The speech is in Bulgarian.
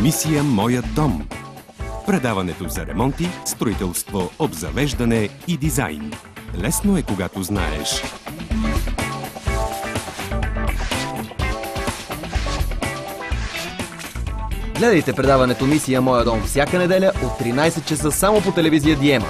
Мисия Моят дом. Предаването за ремонти, строителство, обзавеждане и дизайн. Лесно е, когато знаеш. Гледайте предаването Мисия Моя дом всяка неделя от 13 часа само по телевизия Диема.